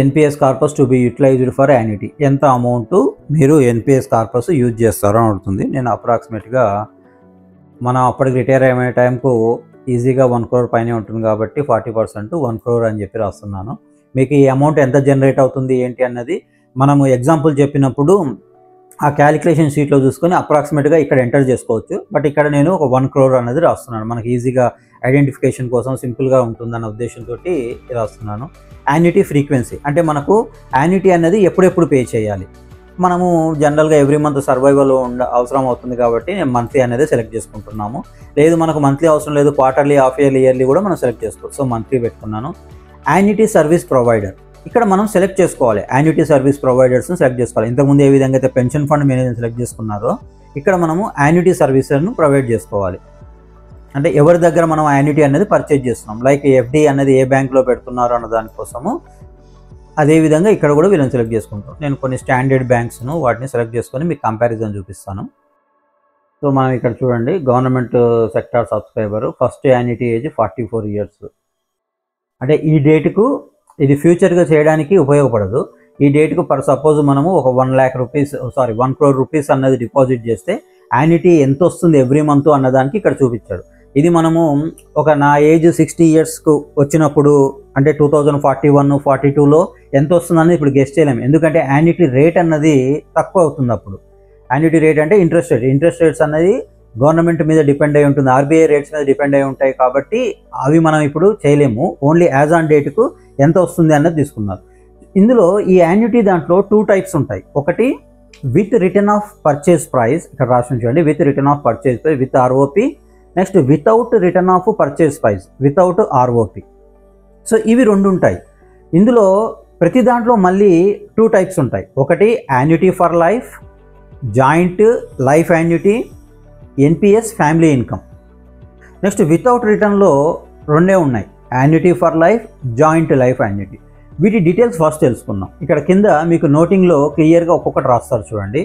NPS corpus to be utilised for annuity, ఎంత amount మీరు NPS corpus use చేస్తారో అని అడుగుతుంది. నేను అప్రాక్సిమేట్గా మనం అప్పటికి రిటైర్ అయ్యే టైంకు ఈజీగా 1 crore పైనే ఉంటుంది కాబట్టి 40% 1 crore అని చెప్పి రాస్తున్నాను. మీకు ఈ అమౌంట్ ఎంత జనరేట్ అవుతుంది ఏంటి అన్నది మనము ఎగ్జాంపుల్ చెప్పినప్పుడు ఆ క్యాలిక్యులేషన్ షీట్లో చూసుకొని అప్రాక్సిమేట్గా ఇక్కడ ఎంటర్ చేసుకోవచ్చు. బట్ ఇక్కడ నేను ఒక 1 crore అనేది రాస్తున్నాను. మనకి ఈజీగా ఐడెంటిఫికేషన్ కోసం సింపుల్గా ఉంటుందన్న ఉద్దేశంతో రాస్తున్నాను. యాన్యుటీ ఫ్రీక్వెన్సీ అంటే మనకు యాన్యుటీ అనేది ఎప్పుడెప్పుడు పే చేయాలి. మనము జనరల్గా ఎవ్రీ మంత్ సర్వైవల్ అవసరం అవుతుంది కాబట్టి నేను మంత్లీ అనేది సెలెక్ట్ చేసుకుంటున్నాము. లేదు మనకు మంత్లీ అవసరం లేదు, క్వార్టర్లీ, హాఫ్ ఇయర్లీ, ఇయర్లీ కూడా మనం సెలెక్ట్ చేసుకోవచ్చు. సో మంత్లీ పెట్టుకున్నాను. యాన్యుటీ సర్వీస్ ప్రొవైడర్, ఇక్కడ మనం సెలెక్ట్ చేసుకోవాలి. యాన్యుటీ సర్వీస్ ప్రొవైడర్స్ని సెలెక్ట్ చేసుకోవాలి. ఇంతకుముందు ఏ విధంగా అయితే పెన్షన్ ఫండ్ మేనేజర్ సెలెక్ట్ చేసుకున్నారో ఇక్కడ మనము యాన్యుటీ సర్వీసెస్ను ప్రొవైడ్ చేసుకోవాలి. అంటే ఎవరి దగ్గర మనం యాన్యుటీ అనేది పర్చేజ్ చేస్తున్నాం, లైక్ ఎఫ్డి అనేది ఏ బ్యాంక్లో పెడుతున్నారు అన్న దానికోసము అదేవిధంగా ఇక్కడ కూడా వీళ్ళని సెలెక్ట్ చేసుకుంటాం. నేను కొన్ని స్టాండర్డ్ బ్యాంక్స్ను వాటిని సెలెక్ట్ చేసుకొని మీకు కంపారిజన్ చూపిస్తాను. సో మనం ఇక్కడ చూడండి, government sector subscriber, first annuity age 44 years. అంటే ఈ డేట్కు ఇది ఫ్యూచర్గా చేయడానికి ఉపయోగపడదు. ఈ డేట్కు సపోజ్ మనము ఒక 1 crore రూపీస్ అన్నది డిపాజిట్ చేస్తే యాన్యుటీ ఎంత వస్తుంది ఎవ్రీ మంత్ అన్నదానికి ఇక్కడ చూపించాడు. ఇది మనము నా ఏజ్ 60 yearsకు వచ్చినప్పుడు అంటే 2041-42లో ఎంత వస్తుందని ఇప్పుడు గెస్ చేయలేము. ఎందుకంటే యాన్యుటీ రేట్ అన్నది తక్కువ అవుతుంది. అప్పుడు యాన్యుటీ రేట్ అంటే ఇంట్రెస్ట్ రేట్స్ అన్నది గవర్నమెంట్ మీద డిపెండ్ అయి ఉంటుంది, ఆర్బీఐ రేట్స్ మీద డిపెండ్ అయి ఉంటాయి కాబట్టి అవి మనం ఇప్పుడు చేయలేము. ఓన్లీ యాజ్ ఆన్ డేట్కు ఎంత వస్తుంది అన్నది తీసుకున్నారు. ఇందులో ఈ యాన్యుటీ దాంట్లో 2 టైప్స్ ఉంటాయి. ఒకటి with return of purchase price, ఇక్కడ రాసి ఉంచండి, with return of purchase price with ROP. Next without return of purchase price without ROP. So ఇవి 2 ఉంటాయి. ఇందులో ప్రతి దాంట్లో మళ్ళీ 2 టైప్స్ ఉంటాయి. ఒకటి annuity for life, joint life annuity, NPS family income. Next without రిటర్న్లో 2 ఉన్నాయి, annuity for life, joint life annuity. వీటి డీటెయిల్స్ ఫస్ట్ తెలుసుకుందాం. ఇక్కడ కింద మీకు నోటింగ్లో క్లియర్గా ఒక్కొక్కటి రాస్తారు చూడండి.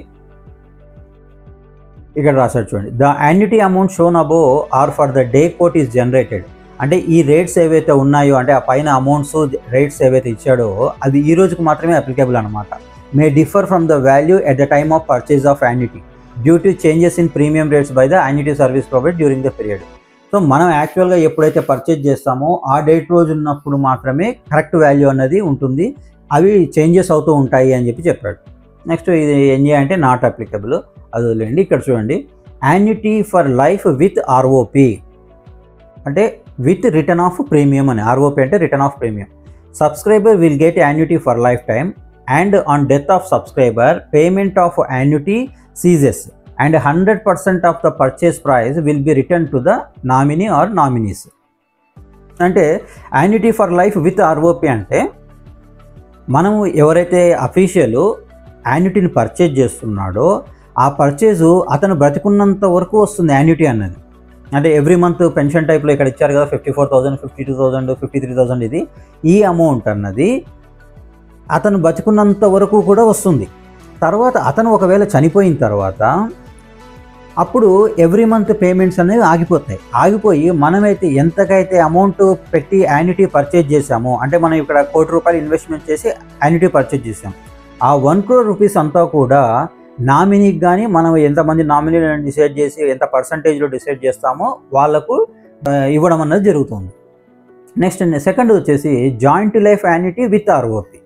ఇక్కడ రాస్తారు చూడండి, the annuity amount shown above are for the day quote is generated. అంటే ఈ రేట్స్ ఏవైతే ఉన్నాయో, అంటే ఆ పైన అమౌంట్స్ రేట్స్ ఏవైతే ఇచ్చాడో అవి ఈ రోజుకు మాత్రమే అప్లికేబుల్ అనమాట. మే differ from the value at the time of purchase of annuity due to changes in premium rates by the annuity service provide during the period. So మనం యాక్చువల్గా ఎప్పుడైతే పర్చేజ్ చేస్తామో ఆ డేట్ రోజు ఉన్నప్పుడు మాత్రమే కరెక్ట్ వాల్యూ అన్నది ఉంటుంది, అవి చేంజెస్ అవుతూ ఉంటాయి అని చెప్పాడు. నెక్స్ట్ ఇది ఎన్ఏ అంటే నాట్ అప్లికబుల్, అది వదిలేండి. ఇక్కడ చూడండి, annuity for life with ROP అంటే విత్ రిటర్న్ ఆఫ్ ప్రీమియం అని. ఆర్ఓపి అంటే return of premium. Subscriber will get annuity for life time and on death of subscriber payment of annuity ceases and 100% of the purchase price will be returned to the nominee or nominees. అంటే annuity for life with ROP అంటే మనము ఎవరైతే official యాన్యుటీని purchase చేస్తున్నాడో ఆ purchase అతను బ్రతికున్నంత వరకు వస్తుంది annuity అన్నది. అంటే ఎవ్రీ మంత్ పెన్షన్ టైప్లో ఇక్కడ ఇచ్చారు కదా, 54,000, 52,000, 53,000, ఇది ఈ అమౌంట్ అన్నది అతను బతికున్నంత వరకు కూడా వస్తుంది. తర్వాత అతను ఒకవేళ చనిపోయిన తర్వాత అప్పుడు ఎవ్రీ మంత్ పేమెంట్స్ అనేవి ఆగిపోయి మనమైతే ఎంతకైతే అమౌంట్ పెట్టి యాన్యుటీ పర్చేజ్ చేసామో, అంటే మనం ఇక్కడ ₹1,00,00,000 ఇన్వెస్ట్మెంట్ చేసి యాన్యుటీ పర్చేజ్ చేసాం, ఆ 1 crore రూపీస్ అంతా కూడా నామినీకి కానీ మనం ఎంతమంది నామినీలను డిసైడ్ చేసి ఎంత పర్సంటేజ్లో డిసైడ్ చేస్తామో వాళ్ళకు ఇవ్వడం అన్నది జరుగుతుంది. నెక్స్ట్ సెకండ్ వచ్చేసి joint life annuity with ROP.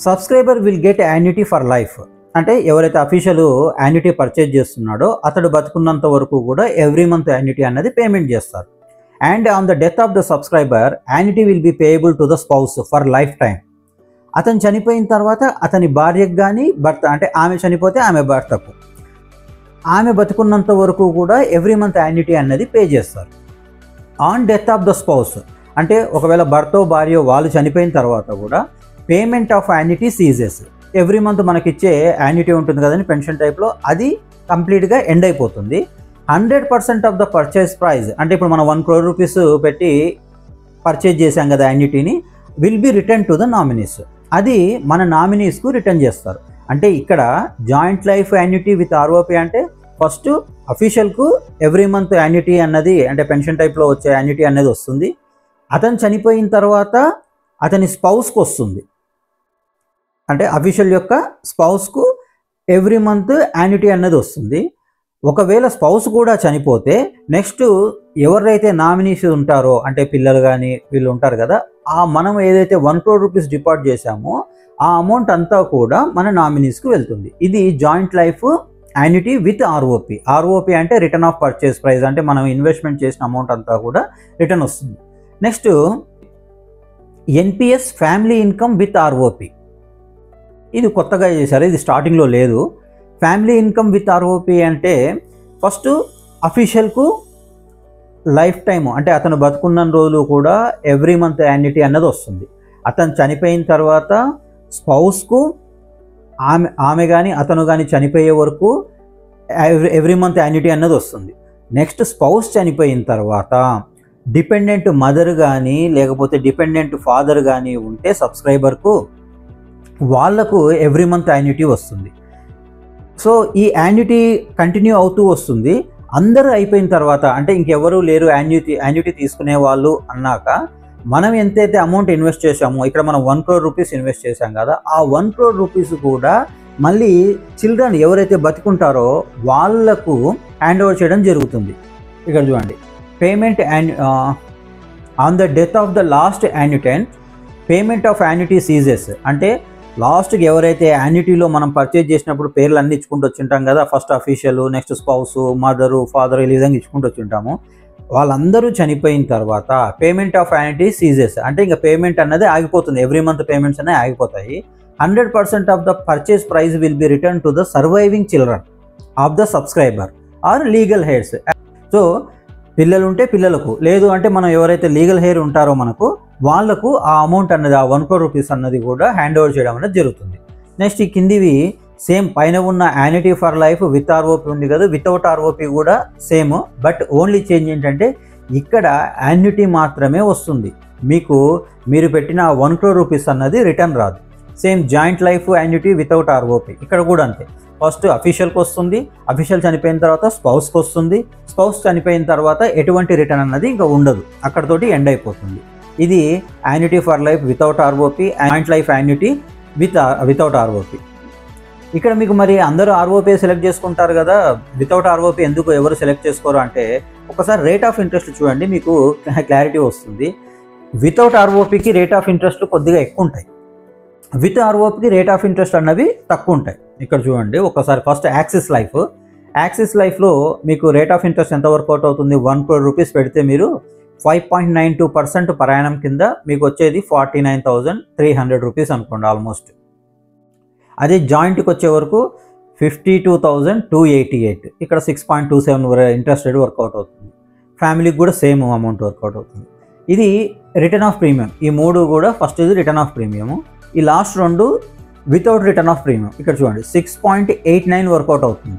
Subscriber will get annuity for life అంటే ఎవరైతే అఫీషియల్ యాన్యుటీ పర్చేజ్ చేస్తున్నాడో అతడు బతుకున్నంత వరకు కూడా ఎవ్రీ మంత్ యాన్యుటీ అన్నది పేమెంట్ చేస్తారు. And on the death of the subscriber annuity will be payable to the spouse for life time. అతను చనిపోయిన తర్వాత అతని భార్యకు కానీ భర్త, అంటే ఆమె చనిపోతే ఆమె భర్తకు, ఆమె బతుకున్నంత వరకు కూడా ఎవ్రీ మంత్ యాన్యుటీ అన్నది పే చేస్తారు. On death of the spouse అంటే ఒకవేళ భర్తో భార్యో వాళ్ళు చనిపోయిన తర్వాత కూడా payment of annuity ceases. Every month మనకిచ్చే యాన్యుటీ ఉంటుంది కదండి పెన్షన్ టైప్లో, అది కంప్లీట్గా ఎండ్ అయిపోతుంది. 100% ఆఫ్ ద పర్చేస్ ప్రైస్ అంటే ఇప్పుడు మనం 1 crore రూపీస్ పెట్టి పర్చేజ్ చేసాం కదా యాన్యుటీని, will be return to the nominees. అది మన నామినీస్కు రిటర్న్ చేస్తారు. అంటే ఇక్కడ joint life annuity with ROP అంటే ఫస్ట్ అఫీషియల్కు ఎవ్రీ మంత్ యాన్యుటీ అన్నది, అంటే పెన్షన్ టైప్లో వచ్చే యాన్యుటీ అనేది వస్తుంది. అతను చనిపోయిన తర్వాత అతని స్పౌస్కు వస్తుంది, అంటే అఫీషియల్ యొక్క స్పౌస్కు ఎవ్రీ మంత్ యాన్యుటీ అన్నది వస్తుంది. ఒకవేళ స్పౌస్ కూడా చనిపోతే నెక్స్ట్ ఎవరైతే నామినీస్ ఉంటారో, అంటే పిల్లలు కానీ వీళ్ళు ఉంటారు కదా, ఆ మనం ఏదైతే 1 crore రూపీస్ డిపాజిట్ చేశామో ఆ అమౌంట్ అంతా కూడా మన నామినీస్కి వెళ్తుంది. ఇది joint life annuity with ROP. ROP అంటే రిటర్న్ ఆఫ్ పర్చేస్ ప్రైస్, అంటే మనం ఇన్వెస్ట్మెంట్ చేసిన అమౌంట్ అంతా కూడా రిటర్న్ వస్తుంది. Next NPS family income with ROP. ఇది కొత్తగా చేశారు, ఇది స్టార్టింగ్లో లేదు. ఫ్యామిలీ ఇన్కమ్ విత్ ఆర్ఓపి అంటే ఫస్ట్ అఫీషియల్కు లైఫ్ టైము, అంటే అతను బతుకున్న రోజులు కూడా ఎవ్రీ మంత్ యాన్యుటీ అన్నది వస్తుంది. అతను చనిపోయిన తర్వాత స్పౌస్కు ఆమె కానీ అతను కానీ చనిపోయే వరకు ఎవ్రీ మంత్ యాన్యుటీ అన్నది వస్తుంది. నెక్స్ట్ స్పౌస్ చనిపోయిన తర్వాత డిపెండెంట్ మదర్ కానీ లేకపోతే డిపెండెంట్ ఫాదర్ కానీ ఉంటే సబ్స్క్రైబర్కు వాళ్లకు ఎవ్రీ మంత్ యాన్యుటీ వస్తుంది. సో ఈ యాన్యుటీ కంటిన్యూ అవుతూ వస్తుంది. అందరూ అయిపోయిన తర్వాత, అంటే ఇంకెవరూ లేరు యాన్యుటీ తీసుకునే వాళ్ళు అన్నాక, మనం ఎంతైతే అమౌంట్ ఇన్వెస్ట్ చేసామో, ఇక్కడ మనం 1 crore రూపీస్ ఇన్వెస్ట్ చేసాం కదా, ఆ 1 crore రూపీస్ కూడా మళ్ళీ చిల్డ్రన్ ఎవరైతే బతుకుంటారో వాళ్లకు హ్యాండ్ ఓవర్ చేయడం జరుగుతుంది. ఇక్కడ చూడండి, payment on the death of the last యాన్యుటెంట్ payment of annuity ceases. అంటే లాస్ట్కి ఎవరైతే యాన్యుటీలో మనం పర్చేజ్ చేసినప్పుడు పేర్లు అన్నీ ఇచ్చుకుంటూ వచ్చింటాం కదా, first official, next spouse, mother, father, ఈ విధంగా ఇచ్చుకుంటూ వచ్చింటాము. వాళ్ళందరూ చనిపోయిన తర్వాత పేమెంట్ ఆఫ్ యాన్యుటీ సీజెస్, అంటే ఇంకా పేమెంట్ అన్నది ఆగిపోతుంది. ఎవ్రీ మంత్ పేమెంట్స్ అనేవి ఆగిపోతాయి. 100% of the purchase price will be return to the surviving children of the subscriber or legal heirs. So పిల్లలు ఉంటే పిల్లలకు, లేదు అంటే మనం ఎవరైతే లీగల్ హెయిర్ ఉంటారో మనకు వాళ్లకు ఆ అమౌంట్ అన్నది, ఆ 1 crore రూపీస్ అన్నది కూడా హ్యాండ్ ఓవర్ చేయడం అనేది జరుగుతుంది. నెక్స్ట్ ఈ కిందివి సేమ్ పైన ఉన్న annuity for life with ROP ఉంది కదా, వితౌట్ ఆర్ఓపి కూడా సేమ్, బట్ ఓన్లీ చేంజ్ ఏంటంటే ఇక్కడ యాన్యుటీ మాత్రమే వస్తుంది మీకు. మీరు పెట్టిన 1 crore రూపీస్ అన్నది రిటర్న్ రాదు. Same joint life annuity without ROP ఇక్కడ కూడా అంతే. ఫస్ట్ అఫీషియల్కి వస్తుంది, అఫీషియల్ చనిపోయిన తర్వాత స్పౌస్కి వస్తుంది, స్పౌస్ చనిపోయిన తర్వాత ఎటువంటి రిటర్న్ అన్నది ఇంకా ఉండదు, అక్కడతోటి ఎండ్ అయిపోతుంది. ఇది annuity for life without ROP, joint life annuity without ROP. ఇక్కడ మీకు మరి అందరూ ఆర్ఓపి సెలెక్ట్ చేసుకుంటారు కదా, వితౌట్ ఆర్ఓపి ఎందుకు ఎవరు సెలెక్ట్ చేసుకోరు అంటే ఒకసారి రేట్ ఆఫ్ ఇంట్రెస్ట్ చూడండి, మీకు క్లారిటీ వస్తుంది. వితౌట్ ఆర్ఓపికి రేట్ ఆఫ్ ఇంట్రెస్ట్ కొద్దిగా ఎక్కువ ఉంటాయి, విత్ ఆర్ఓపికి రేట్ ఆఫ్ ఇంట్రెస్ట్ అన్నవి తక్కువ ఉంటాయి. ఇక్కడ చూడండి ఒకసారి ఫస్ట్ యాక్సిస్ లైఫ్లో మీకు రేట్ ఆఫ్ ఇంట్రెస్ట్ ఎంత వర్కౌట్ అవుతుంది, 1 crore రూపీస్ పెడితే మీరు 5.92% ప్రయాణం కింద మీకు వచ్చేది 49,300 రూపీస్ అనుకోండి ఆల్మోస్ట్. అదే జాయింట్కి వచ్చే వరకు 52,288, ఇక్కడ 6.27 ఇంట్రెస్ట్ రేట్ వర్కౌట్ అవుతుంది. ఫ్యామిలీకి కూడా సేమ్ అమౌంట్ వర్కౌట్ అవుతుంది. ఇది రిటర్న్ ఆఫ్ ప్రీమియం. ఈ 3 కూడా ఫస్ట్ ఇది రిటర్న్ ఆఫ్ ప్రీమియము, ఈ last 2 without return of premium. ఇక్కడ చూడండి 6.89 వర్కౌట్ అవుతుంది.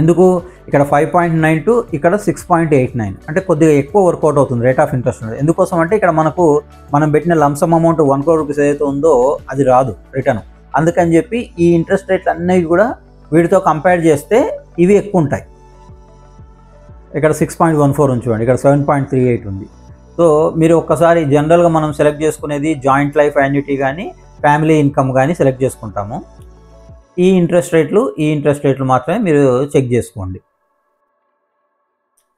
ఎందుకు ఇక్కడ 5.92, ఇక్కడ 6.89, అంటే కొద్దిగా ఎక్కువ వర్కౌట్ అవుతుంది రేట్ ఆఫ్ ఇంట్రెస్ట్ అనేది. ఎందుకోసం అంటే ఇక్కడ మనం పెట్టిన లంసమ్ అమౌంట్ 1 crore రూపీస్ ఏదైతే ఉందో అది రాదు రిటర్న్. అందుకని చెప్పి ఈ ఇంట్రెస్ట్ రేట్లు అన్నీ కూడా వీటితో కంపేర్ చేస్తే ఇవి ఎక్కువ ఉంటాయి. ఇక్కడ 6.14 ఉంచుకోండి, ఇక్కడ 7.38 ఉంది. సో మీరు ఒక్కసారి జనరల్గా మనం సెలెక్ట్ చేసుకునేది జాయింట్ లైఫ్ యాన్యుటీ కానీ ఫ్యామిలీ ఇన్కమ్ కానీ సెలెక్ట్ చేసుకుంటాము. ఈ ఇంట్రెస్ట్ రేట్లు మాత్రమే మీరు చెక్ చేసుకోండి.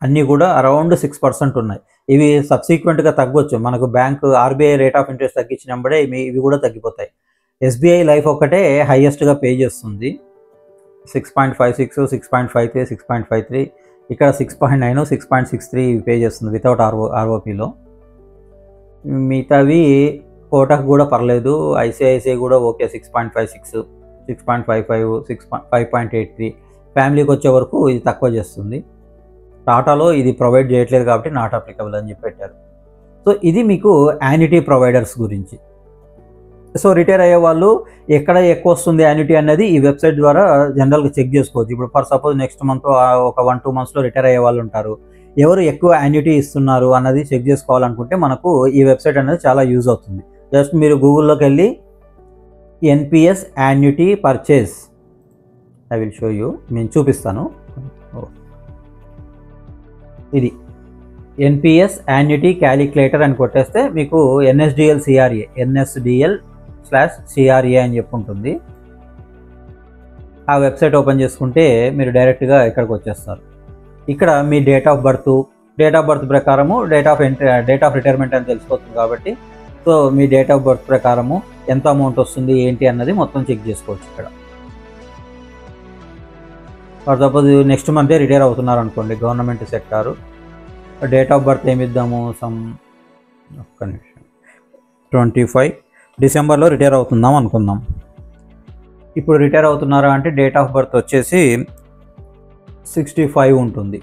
అన్నీ కూడా అరౌండ్ 6% ఉన్నాయి. ఇవి సబ్సిక్వెంట్గా తగ్గొచ్చు, మనకు bank RBI rate of interest తగ్గించినప్పుడే ఇవి కూడా తగ్గిపోతాయి. ఎస్బీఐ లైఫ్ ఒక్కటే హైయెస్ట్గా పే చేస్తుంది, 6.56, 6.53, 6.53, ఇక్కడ 6.9, 6.63 పే చేస్తుంది వితౌట్ ఆర్ఓపిలో. మిగతావి కోటక్ కూడా పర్లేదు, ఐసిఐసిఐ కూడా ఓకే, 6.56, 6.55, 5.83. ఫ్యామిలీకి వచ్చే వరకు ఇది తక్కువ చేస్తుంది. టాటాలో ఇది ప్రొవైడ్ చేయట్లేదు కాబట్టి నాట్ అప్లికబుల్ అని చెప్పి పెట్టారు. సో ఇది మీకు యాన్యుటీ ప్రొవైడర్స్ గురించి. సో రిటైర్ అయ్యే వాళ్ళు ఎక్కడ ఎక్కువ వస్తుంది యాన్యుటీ అనేది ఈ వెబ్సైట్ ద్వారా జనరల్గా చెక్ చేసుకోవచ్చు. ఇప్పుడు ఫర్ సపోజ్ నెక్స్ట్ మంత్ ఒక 1-2 monthsలో రిటైర్ అయ్యే వాళ్ళు ఉంటారు, ఎవరు ఎక్కువ యాన్యుటీ ఇస్తున్నారు అన్నది చెక్ చేసుకోవాలనుకుంటే మనకు ఈ వెబ్సైట్ అనేది చాలా యూజ్ అవుతుంది. జస్ట్ మీరు గూగుల్లోకి వెళ్ళి NPS annuity purchase, I will show you, నేను చూపిస్తాను. ఇది ఎన్పిఎస్ యాన్యుటీ క్యాలిక్యులేటర్ అని కొట్టేస్తే మీకు NSDL/CRA అని చెప్పి ఉంటుంది. ఆ వెబ్సైట్ ఓపెన్ చేసుకుంటే మీరు డైరెక్ట్గా ఇక్కడికి వచ్చేస్తారు. ఇక్కడ మీ డేట్ ఆఫ్ బర్త్ ప్రకారము డేట్ ఆఫ్ రిటైర్మెంట్ అని తెలిసిపోతుంది కాబట్టి, so me date of birth ప్రకారము ఎంత అమౌంట్ వస్తుంది ఏంటి అన్నది మొత్తం చెక్ చేసుకోవచ్చు. ఇక్కడ ఫర్ సపోజ్ నెక్స్ట్ మంతే రిటైర్ అవుతున్నారు అనుకోండి, government sector, date of birth ఏమిద్దాము, ఒక్క నిమిషం, 25 డిసెంబర్లో రిటైర్ అవుతుందాం అనుకుందాం. ఇప్పుడు రిటైర్ అవుతున్నారా అంటే డేట్ ఆఫ్ బర్త్ వచ్చేసి 65 ఉంటుంది,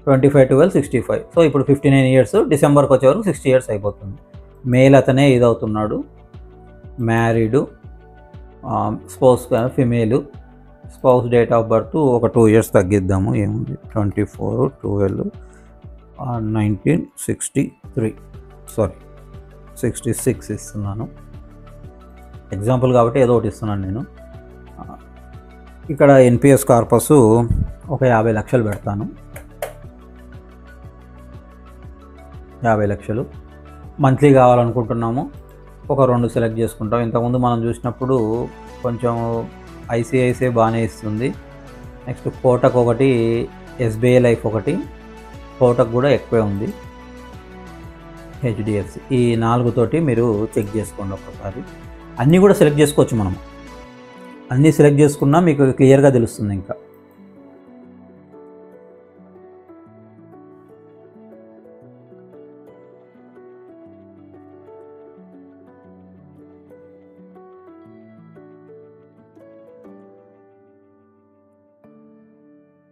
25/12/65. సో ఇప్పుడు 59 years, డిసెంబర్కి వచ్చే వరకు 60 years అయిపోతుంది. మేల్ అతనే ఇది అవుతున్నాడు, married, spouse female. Spouse date of birth ఒక 2 years తగ్గిద్దాము, ఏముంది 66 ఇస్తున్నాను, ఎగ్జాంపుల్ కాబట్టి ఏదో ఒకటి ఇస్తున్నాను నేను. ఇక్కడ ఎన్పిఎస్ కార్పస్ ఒక 50 లక్షలు పెడతాను, 50 లక్షలు మంత్లీ కావాలనుకుంటున్నాము. ఒక 2 సెలెక్ట్ చేసుకుంటాం. ఇంతకుముందు మనం చూసినప్పుడు కొంచెం ఐసిఐసిఐ బాగానే ఇస్తుంది. నెక్స్ట్ కోటక్ ఒకటి, ఎస్బీఐ లైఫ్ ఒకటి, కోటక్ కూడా ఎక్కువే ఉంది, హెచ్డిఎఫ్సి. ఈ 4 తోటి మీరు చెక్ చేసుకోండి ఒకసారి. అన్నీ కూడా సెలెక్ట్ చేసుకోవచ్చు మనం, అన్నీ సెలెక్ట్ చేసుకున్నా మీకు క్లియర్గా తెలుస్తుంది. ఇంకా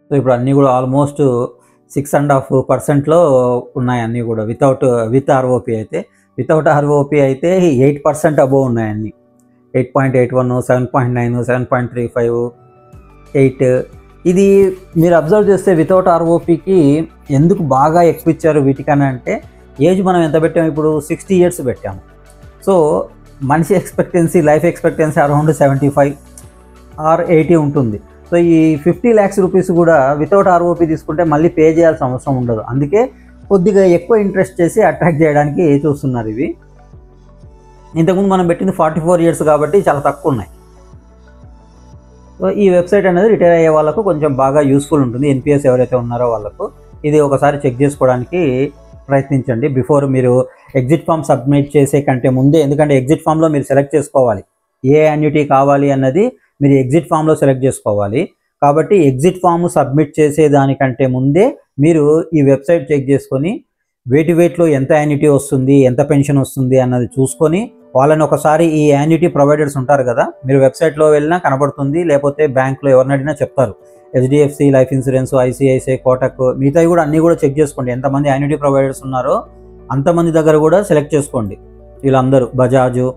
సో ఇప్పుడు అన్నీ కూడా ఆల్మోస్ట్ 6.5%లో ఉన్నాయి అన్నీ కూడా విత్ ఆర్ఓపి అయితే. వితౌట్ ఆర్ఓపి అయితే 8% అబోవ్ ఉన్నాయి అన్నీ. 8.81, 7.9, 7.35, 8. ఇది మీరు అబ్జర్వ్ చేస్తే వితౌట్ ఆర్ఓపికి ఎందుకు బాగా ఎక్కువ ఇచ్చారు వీటికని అంటే, ఏజ్ మనం ఎంత పెట్టాము ఇప్పుడు 60 years పెట్టాము. సో మనిషి లైఫ్ ఎక్స్పెక్టెన్సీ అరౌండ్ 75 or 80 ఉంటుంది. సో ఈ 50 lakhs rupees కూడా వితౌట్ ఆర్ఓపి తీసుకుంటే మళ్ళీ పే చేయాల్సిన అవసరం ఉండదు. అందుకే కొద్దిగా ఎక్కువ ఇంట్రెస్ట్ చేసి అట్రాక్ట్ చేయడానికి చూస్తున్నారు ఇవి. ఇంతకుముందు మనం పెట్టింది 44 years కాబట్టి చాలా తక్కువ ఉన్నాయి. సో ఈ వెబ్సైట్ అనేది రిటైర్ అయ్యే వాళ్ళకు కొంచెం బాగా యూస్ఫుల్ ఉంటుంది. ఎన్పిఎస్ ఎవరైతే ఉన్నారో వాళ్ళకు ఇది ఒకసారి చెక్ చేసుకోవడానికి ప్రయత్నించండి బిఫోర్ మీరు ఎగ్జిట్ ఫామ్ సబ్మిట్ చేసే కంటే ముందే. ఎందుకంటే ఎగ్జిట్ ఫామ్లో మీరు సెలెక్ట్ చేసుకోవాలి ఏ యాన్యుటీ కావాలి అన్నది మీరు ఎగ్జిట్ ఫామ్లో సెలెక్ట్ చేసుకోవాలి. కాబట్టి ఎగ్జిట్ ఫామ్ సబ్మిట్ చేసేదానికంటే ముందే మీరు ఈ వెబ్సైట్ చెక్ చేసుకొని వేటిలో ఎంత యాన్యుటీ వస్తుంది, ఎంత పెన్షన్ వస్తుంది అన్నది చూసుకొని వాళ్ళని ఒకసారి ఈ యాన్యుటీ ప్రొవైడర్స్ ఉంటారు కదా, మీరు వెబ్సైట్లో వెళ్ళినా కనబడుతుంది, లేకపోతే బ్యాంక్లో ఎవరిని అడిగినా చెప్తారు. HDFC life insurance, ICICI, Kotak, మిగతావి కూడా అన్నీ కూడా చెక్ చేసుకోండి. ఎంతమంది యాన్యుటీ ప్రొవైడర్స్ ఉన్నారో అంతమంది దగ్గర కూడా సెలెక్ట్ చేసుకోండి. వీళ్ళందరూ Bajaj,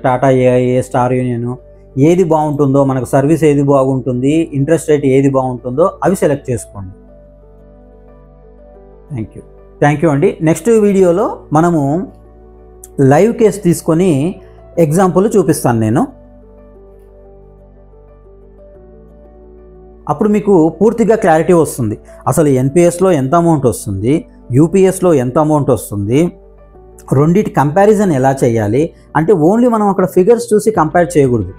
Tata AIA, star union, ఏది బాగుంటుందో, మనకు సర్వీస్ ఏది బాగుంటుంది, ఇంట్రెస్ట్ రేట్ ఏది బాగుంటుందో అవి సెలెక్ట్ చేసుకోండి. థ్యాంక్ యూ అండి. నెక్స్ట్ వీడియోలో మనము లైవ్ కేస్ తీసుకొని ఎగ్జాంపుల్ చూపిస్తాను నేను. అప్పుడు మీకు పూర్తిగా క్లారిటీ వస్తుంది. అసలు ఎన్పిఎస్లో ఎంత అమౌంట్ వస్తుంది, యూపీఎస్లో ఎంత అమౌంట్ వస్తుంది, రెండింటి కంపారిజన్ ఎలా చేయాలి అంటే ఓన్లీ మనం అక్కడ ఫిగర్స్ చూసి కంపేర్ చేయకూడదు.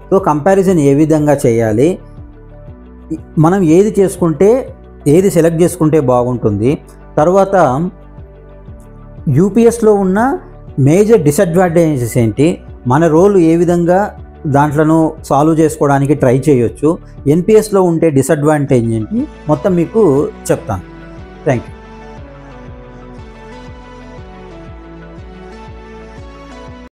సో కంపారిజన్ ఏ విధంగా చేయాలి, మనం ఏది సెలెక్ట్ చేసుకుంటే బాగుంటుంది, తర్వాత యూపీఎస్లో ఉన్న మేజర్ డిసడ్వాంటేజెస్ ఏంటి, మన రోల్ ఏ విధంగా దాంట్లను సాల్వ్ చేసుకోవడానికి ట్రై చేయొచ్చు, ఎన్పిఎస్లో ఉంటే డిసడ్వాంటేజ్ ఏంటి, మొత్తం మీకు చెప్తాను. Thank you.